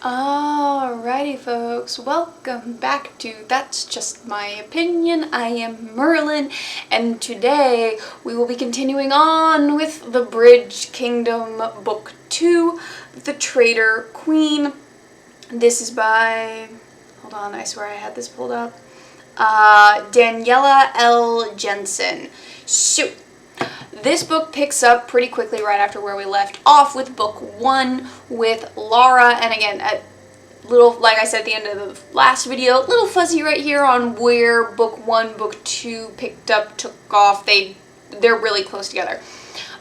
Alrighty folks, welcome back to That's Just My Opinion. I am Merlin, and today we will be continuing on with the Bridge Kingdom Book 2, The Traitor Queen. This is by, hold on, I swear I had this pulled up, Daniela L. Jensen. So, this book picks up pretty quickly right after where we left off with book 1 with Laura, and again, a little, like I said at the end of the last video, a little fuzzy right here on where book 1, book 2 picked up, took off. They're really close together.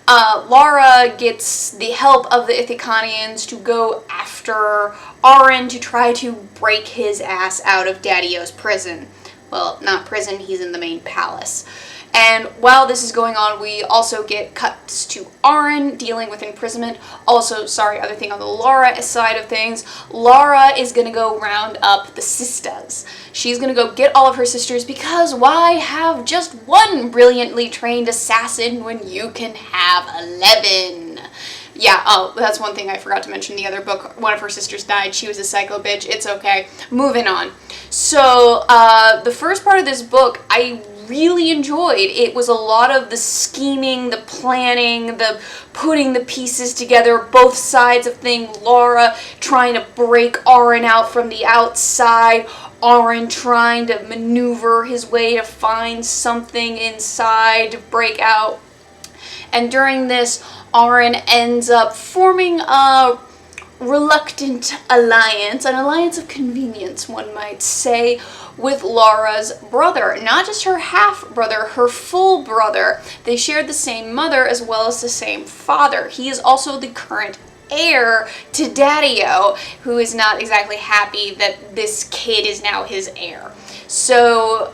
Laura gets the help of the Ithacanians to go after Aaron to try to break his ass out of Daddy-O's prison. Well, not prison, he's in the main palace. And while this is going on, we also get cuts to Aaron dealing with imprisonment. Also, other thing on the Laura side of things, Laura is going to go round up the sisters. She's going to go get all of her sisters because why have just one brilliantly trained assassin when you can have 11? Yeah, oh, that's one thing I forgot to mention. The other book, one of her sisters died. She was a psycho bitch. It's okay. Moving on. So, the first part of this book, I really enjoyed. It was a lot of the scheming, the planning, the putting the pieces together, both sides of things. Laura trying to break Aaron out from the outside, Aaron trying to maneuver his way to find something inside to break out. And during this, Aaron ends up forming a reluctant alliance, an alliance of convenience, one might say, with Laura's brother. Not just her half-brother, her full brother. They shared the same mother as well as the same father. He is also the current heir to Daddy-O, who is not exactly happy that this kid is now his heir. So,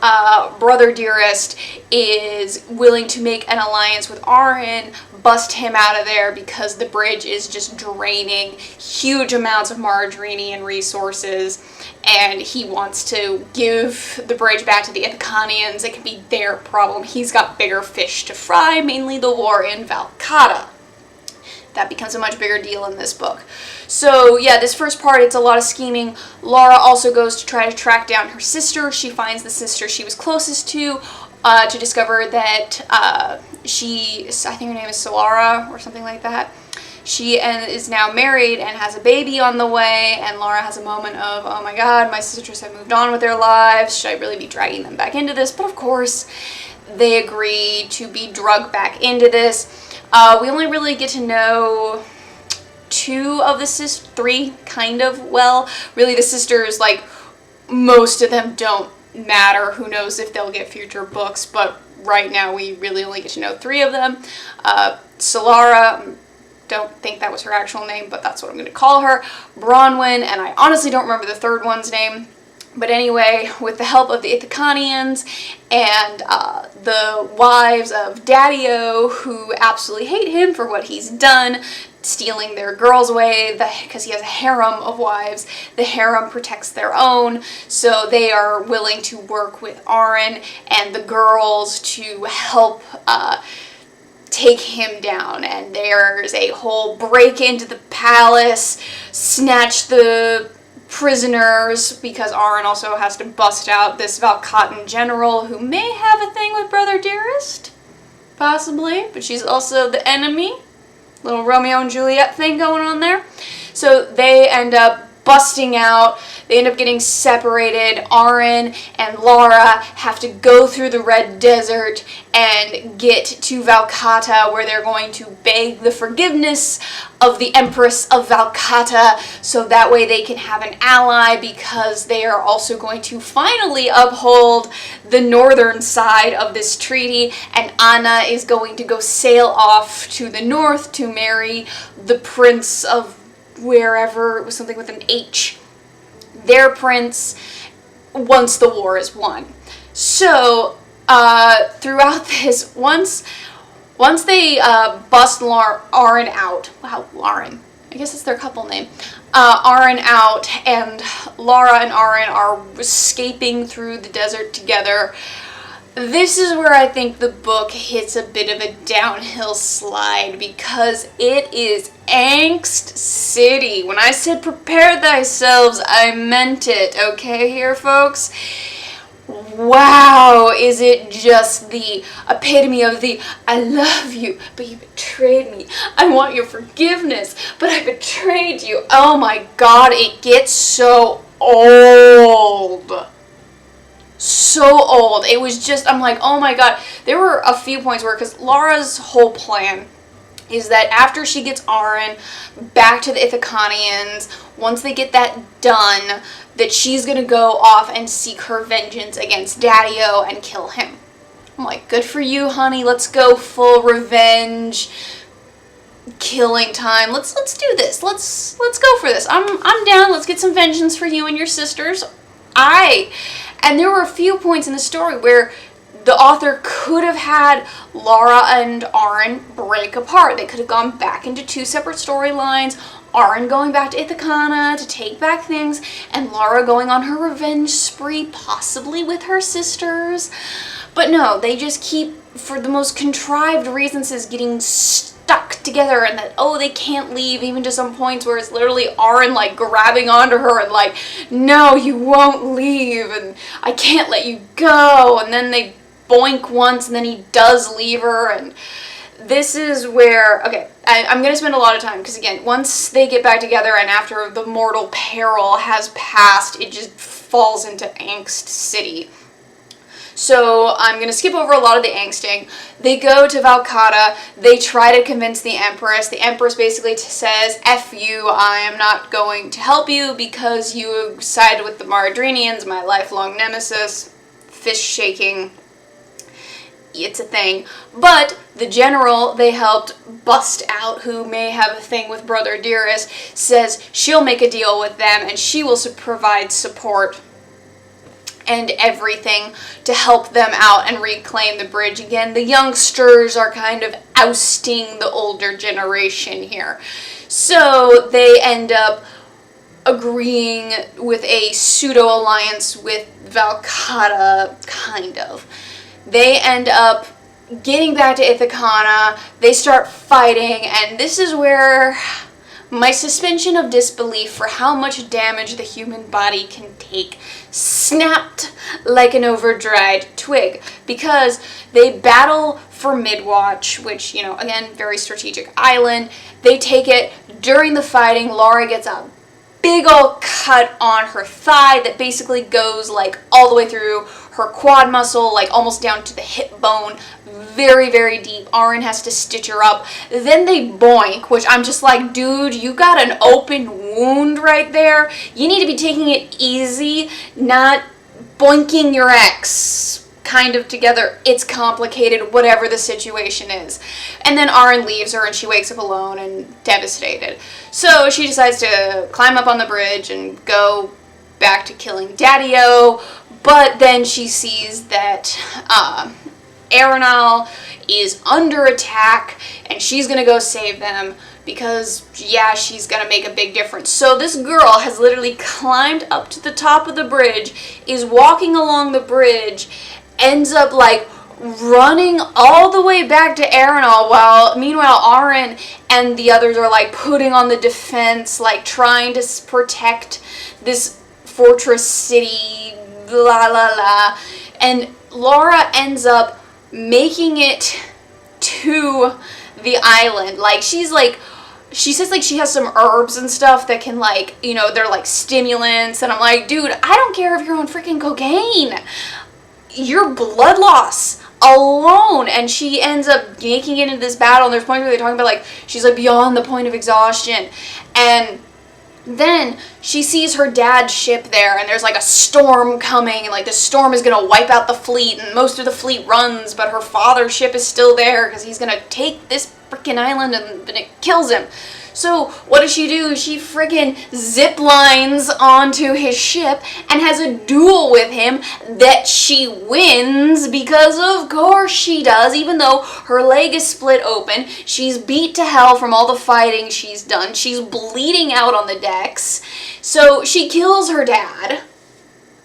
Brother Dearest is willing to make an alliance with Aaron, bust him out of there because the bridge is just draining huge amounts of margarine resources, and he wants to give the bridge back to the Ithacanians. It can be their problem. He's got bigger fish to fry, mainly the war in Valcata. That becomes a much bigger deal in this book. So yeah, this first part, it's a lot of scheming. Laura also goes to try to track down her sister. She finds the sister she was closest to discover that I think her name is Solara or something like that. She is now married and has a baby on the way, and Laura has a moment of, oh my god, my sisters have moved on with their lives. Should I really be dragging them back into this? But of course, they agree to be drugged back into this. We only really get to know two of the three, kind of, well. Really, the sisters, like, most of them don't matter. Who knows if they'll get future books, but right now we really only get to know three of them. Solara, don't think that was her actual name, but that's what I'm going to call her. Bronwyn, and I honestly don't remember the third one's name. But anyway, with the help of the Ithacanians and the wives of Daddy-O, who absolutely hate him for what he's done, stealing their girls away, because he has a harem of wives, the harem protects their own, so they are willing to work with Aaron and the girls to help take him down. And there's a whole break into the palace, snatch the prisoners, because Aaron also has to bust out this Valcatan general who may have a thing with Brother Dearest, possibly, but she's also the enemy. Little Romeo and Juliet thing going on there. So they end up busting out. They end up getting separated. Aaron and Laura have to go through the Red Desert and get to Valcata, where they're going to beg the forgiveness of the Empress of Valcata, so that way they can have an ally, because they are also going to finally uphold the northern side of this treaty, and Anna is going to go sail off to the north to marry the prince of wherever, it was something with an H, their prince, once the war is won. So, throughout this, once they bust Aaron out, wow, Lauren, I guess that's their couple name, Aaron out, and Laura and Aaron are escaping through the desert together, This is where I think the book hits a bit of a downhill slide because it is Angst City. When I said prepare thyselves, I meant it, okay here, folks? Wow, is it just the epitome of the I love you, but you betrayed me. I want your forgiveness, but I betrayed you. Oh my god, it gets so old. So old. It was just, I'm like, oh my god. There were a few points where, because Laura's whole plan is that after she gets Aaron back to the Ithacanians, once they get that done, that she's going to go off and seek her vengeance against Daddy-O and kill him. I'm like, good for you, honey. Let's go full revenge killing time. Let's do this. Let's go for this. I'm down. Let's get some vengeance for you and your sisters. And there were a few points in the story where the author could have had Laura and Aaron break apart. They could have gone back into two separate storylines. Aaron going back to Ithacana to take back things, and Laura going on her revenge spree, possibly with her sisters. But no, they just keep, for the most contrived reasons, is getting stuck together, and that, oh, they can't leave, even to some points where it's literally Aaron, like, grabbing onto her and like, no, you won't leave, and I can't let you go, and then they boink once, and then he does leave her, and this is where, okay, I'm going to spend a lot of time, because again, once they get back together and after the mortal peril has passed, it just falls into Angst City. So I'm going to skip over a lot of the angsting. They go to Valcata. They try to convince the Empress. The Empress basically says, F you, I am not going to help you because you sided with the Maradrinians, my lifelong nemesis. Fist shaking. It's a thing. But the general they helped bust out, who may have a thing with Brother Dearest, says she'll make a deal with them and she will provide support and everything to help them out and reclaim the bridge again. The youngsters are kind of ousting the older generation here. So they end up agreeing with a pseudo-alliance with Valcata, kind of. They end up getting back to Ithacana. They start fighting, and this is where my suspension of disbelief for how much damage the human body can take snapped like an over-dried twig, because they battle for Midwatch, which, you know, again, very strategic island. They take it. During the fighting, Laura gets a big old cut on her thigh that basically goes like all the way through her quad muscle, like almost down to the hip bone, very, very deep. Aaron has to stitch her up. Then they boink, which I'm just like, dude, you got an open wound right there. You need to be taking it easy, not boinking your ex kind of together. It's complicated, whatever the situation is. And then Aaron leaves her and she wakes up alone and devastated. So she decides to climb up on the bridge and go back to killing Daddy-O. But then she sees that Arenal is under attack and she's going to go save them because, yeah, she's going to make a big difference. So this girl has literally climbed up to the top of the bridge, is walking along the bridge, ends up like running all the way back to Arenal, while meanwhile Aaron and the others are like putting on the defense, like trying to protect this fortress city, la la la. And Laura ends up making it to the island. Like, she's like, she says like she has some herbs and stuff that can, like, you know, they're like stimulants, and I'm like, dude, I don't care if you're on freaking cocaine. Your blood loss alone. And she ends up making it into this battle, and there's points where they're talking about like she's like beyond the point of exhaustion, and then she sees her dad's ship there, and there's like a storm coming, and like the storm is gonna wipe out the fleet, and most of the fleet runs, but her father's ship is still there because he's gonna take this freaking island, and it kills him. So what does she do? She friggin' zip lines onto his ship and has a duel with him that she wins, because of course she does, even though her leg is split open. She's beat to hell from all the fighting she's done. She's bleeding out on the decks. So she kills her dad.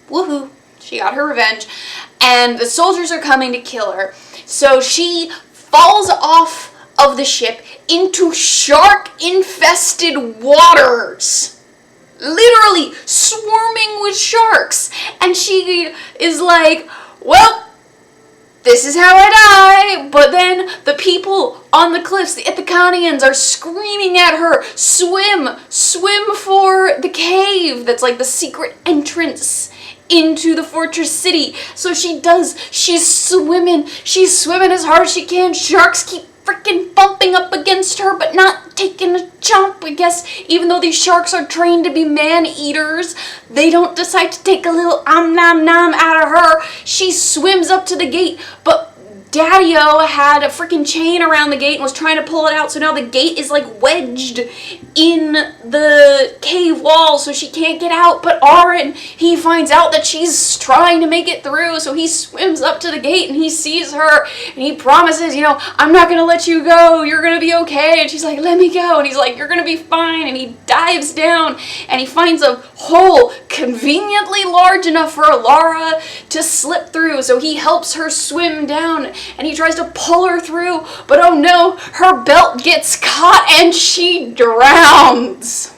Woohoo. She got her revenge, and the soldiers are coming to kill her. So she falls off of the ship into shark-infested waters. Literally swarming with sharks. And she is like, well, this is how I die. But then the people on the cliffs, the Ithacanians, are screaming at her, swim for the cave that's like the secret entrance into the fortress city. So she does. She's swimming as hard as she can. Sharks keep freaking bumping up against her, but not taking a jump, I guess. Even though these sharks are trained to be man-eaters, they don't decide to take a little nom nom out of her. She swims up to the gate, but Daddy-O had a freaking chain around the gate and was trying to pull it out, so now the gate is like wedged in the cave wall, so she can't get out. But Aaron, he finds out that she's trying to make it through, so he swims up to the gate and he sees her and he promises, I'm not gonna let you go, you're gonna be okay. And she's like, let me go. And he's like, you're gonna be fine. And he dives down and he finds a hole conveniently large enough for Laura to slip through, so he helps her swim down and he tries to pull her through, but oh no, her belt gets caught and she drowns.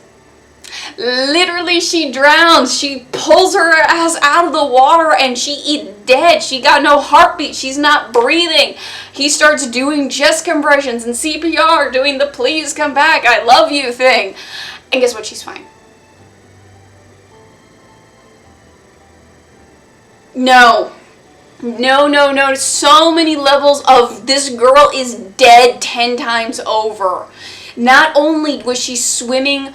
Literally, she drowns. She pulls her ass out of the water and she is dead. She got no heartbeat. She's not breathing. He starts doing chest compressions and CPR, doing the please come back, I love you thing. And guess what? She's fine. No. So many levels of this girl is dead 10 times over. Not only was she swimming,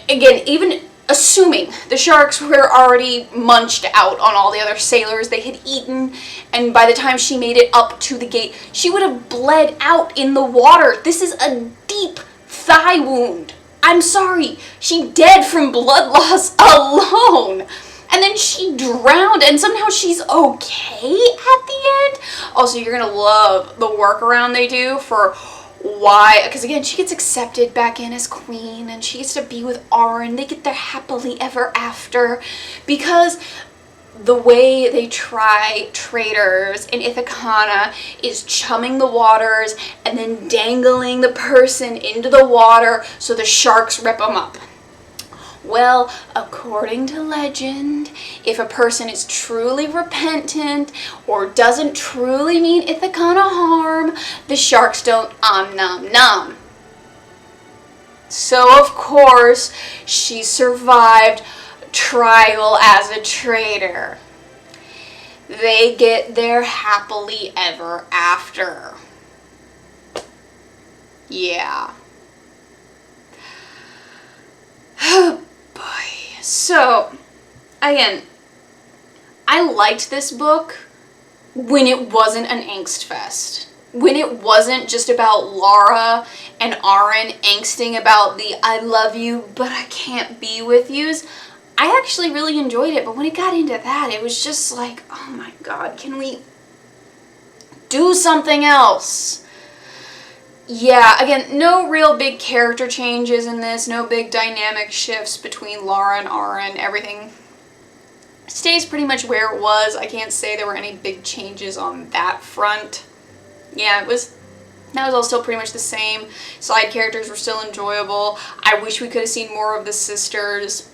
again, even assuming the sharks were already munched out on all the other sailors they had eaten, and by the time she made it up to the gate, she would have bled out in the water. This is a deep thigh wound. I'm sorry, she dead from blood loss alone. And then she drowned, and somehow she's okay at the end. Also, you're gonna love the workaround they do for why, because again, she gets accepted back in as queen, and she gets to be with Aaron. They get their happily ever after, because the way they try traitors in Ithacana is chumming the waters and then dangling the person into the water so the sharks rip them up. Well, according to legend, if a person is truly repentant or doesn't truly mean Ithacana harm, the sharks don't nom nom. So, of course, she survived trial as a traitor. They get their happily ever after. Yeah. So, again, I liked this book when it wasn't an angst fest. When it wasn't just about Laura and Aaron angsting about the I love you, but I can't be with yous. I actually really enjoyed it, but when it got into that, it was just like, oh my god, can we do something else? Yeah, again, no real big character changes in this, no big dynamic shifts between Laura and Aaron. Everything stays pretty much where it was. I can't say there were any big changes on that front. Yeah, that was all still pretty much the same. Side characters were still enjoyable. I wish we could have seen more of the sisters,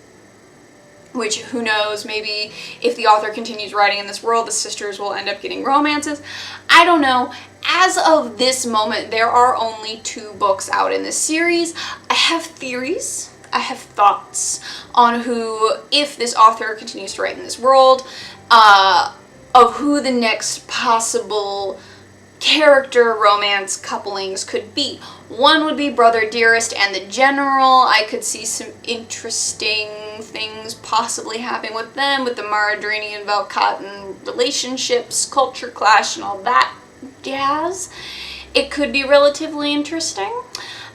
which, who knows, maybe if the author continues writing in this world, the sisters will end up getting romances. I don't know. As of this moment, there are only 2 books out in this series. I have theories, I have thoughts on who, if this author continues to write in this world, of who the next possible character romance couplings could be. One would be Brother Dearest and the General. I could see some interesting things possibly happening with them, with the Maradrini and Velcotton relationships, culture clash, and all that jazz. It could be relatively interesting.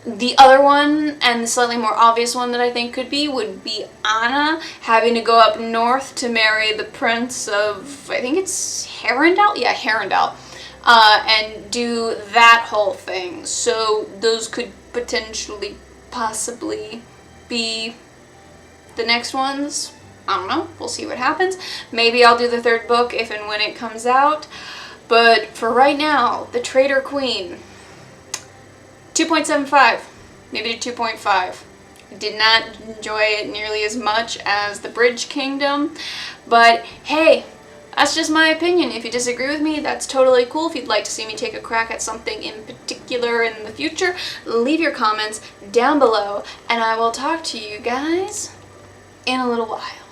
The other one, and the slightly more obvious one that I think could be, would be Anna having to go up north to marry the prince of, I think it's Herondal? Yeah, Herondal. And do that whole thing. So those could potentially, possibly be the next ones. I don't know. We'll see what happens. Maybe I'll do the third book if and when it comes out. But for right now, The Traitor Queen, 2.75, maybe to 2.5. Did not enjoy it nearly as much as The Bridge Kingdom, but hey, that's just my opinion. If you disagree with me, that's totally cool. If you'd like to see me take a crack at something in particular in the future, leave your comments down below, and I will talk to you guys in a little while.